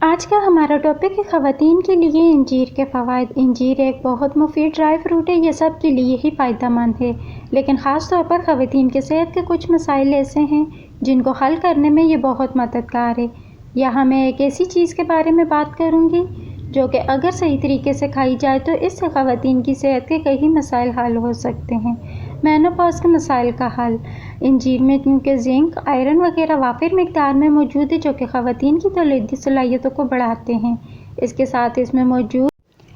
आज का हमारा टॉपिक है ख़वातीन के लिए इंजीर के फ़वाइद। इंजीर एक बहुत मुफीद ड्राई फ्रूट है, ये सब के लिए ही फ़ायदेमंद है, लेकिन ख़ास तौर पर ख़वातीन के सेहत के कुछ मसाइल ऐसे हैं जिनको हल करने में ये बहुत मददगार है। यहाँ मैं एक ऐसी चीज़ के बारे में बात करूँगी जो कि अगर सही तरीके से खाई जाए तो इससे ख़वातीन की सेहत के कई मसाइल हल हो सकते हैं। मेनोपॉज़ के मसाइल का हल। इंजीर में क्योंकि जिंक, आयरन वगैरह वाफिर मिकदार में मौजूद है जो कि ख़वातीन की तौलीदी सलाहियतों को बढ़ाते हैं। इसके साथ इसमें मौजूद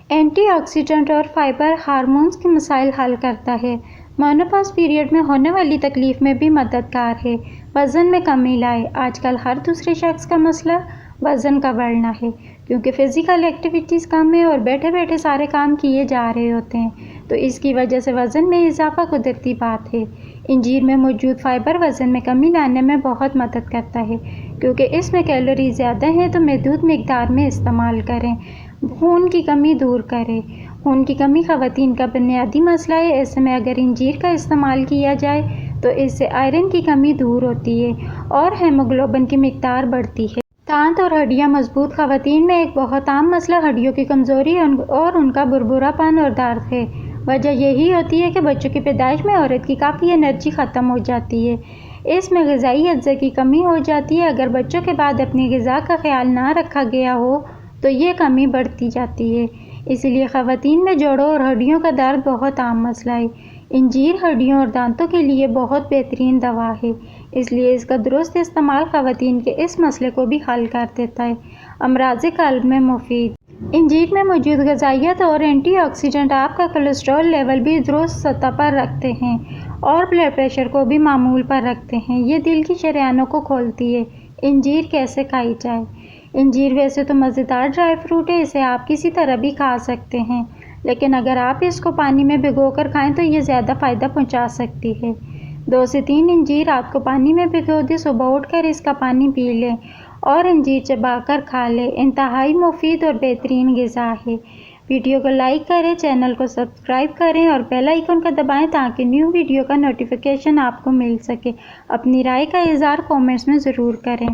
एंटीऑक्सीडेंट और फाइबर हार्मोन्स के मसाइल हल करता है। मेनोपॉज़ पीरियड में होने वाली तकलीफ़ में भी मददगार है। वज़न में कमी लाए। आजकल हर दूसरे शख्स का मसला वज़न का बढ़ना है, क्योंकि फ़िज़िकल एक्टिविटीज़ कम है और बैठे बैठे सारे काम किए जा रहे होते हैं, तो इसकी वजह से वज़न में इजाफा कुदरती बात है। इंजीर में मौजूद फाइबर वज़न में कमी लाने में बहुत मदद करता है, क्योंकि इसमें कैलोरी ज़्यादा हैं, तो महदूद मिकदार में इस्तेमाल करें। खून की कमी दूर करे। खून की कमी ख़वातीन का बुनियादी मसला है। ऐसे में अगर इंजीर का इस्तेमाल किया जाए तो इससे आयरन की कमी दूर होती है और हेमोग्लोबिन की मिकदार बढ़ती है। दांत और हड्डियां मजबूत। ख़वातीन में एक बहुत आम मसला हड्डियों की कमज़ोरी और उनका बुरबुरापन और दर्द है। वजह यही होती है कि बच्चों की पैदाइश में औरत की काफ़ी एनर्जी ख़त्म हो जाती है। इसमें ग़िज़ाई अज्जा की कमी हो जाती है। अगर बच्चों के बाद अपनी ग़िज़ा का ख्याल ना रखा गया हो तो ये कमी बढ़ती जाती है। इसलिए ख़वातीन में जोड़ों और हड्डियों का दर्द बहुत आम मसला है। इंजीर हड्डियों और दांतों के लिए बहुत बेहतरीन दवा है, इसलिए इसका दुरुस्त इस्तेमाल ख़वातीन के इस मसले को भी हल कर देता है। अमराज़ क़ल्ब में मुफीद। इंजीर में मौजूद ग़िज़ाइयत और एंटीऑक्सीडेंट आपका कोलेस्ट्रॉल लेवल भी दुरुस्त सतह पर रखते हैं और ब्लड प्रेशर को भी मामूल पर रखते हैं। ये दिल की शरियानों को खोलती है। इंजीर कैसे खाई जाए? इंजीर वैसे तो मज़ेदार ड्राई फ्रूट है, इसे आप किसी तरह भी खा सकते हैं, लेकिन अगर आप इसको पानी में भिगोकर खाएं तो ये ज़्यादा फ़ायदा पहुंचा सकती है। 2 से 3 इंजीर रात को पानी में भिगो दें, सुबह उठकर इसका पानी पी लें और इंजीर चबाकर खा लें। इंतहाई मुफीद और बेहतरीन ग़िज़ा है। वीडियो को लाइक करें, चैनल को सब्सक्राइब करें और बेल आइकन का दबाएं ताकि न्यू वीडियो का नोटिफिकेशन आपको मिल सके। अपनी राय का इज़हार कमेंट्स में ज़रूर करें।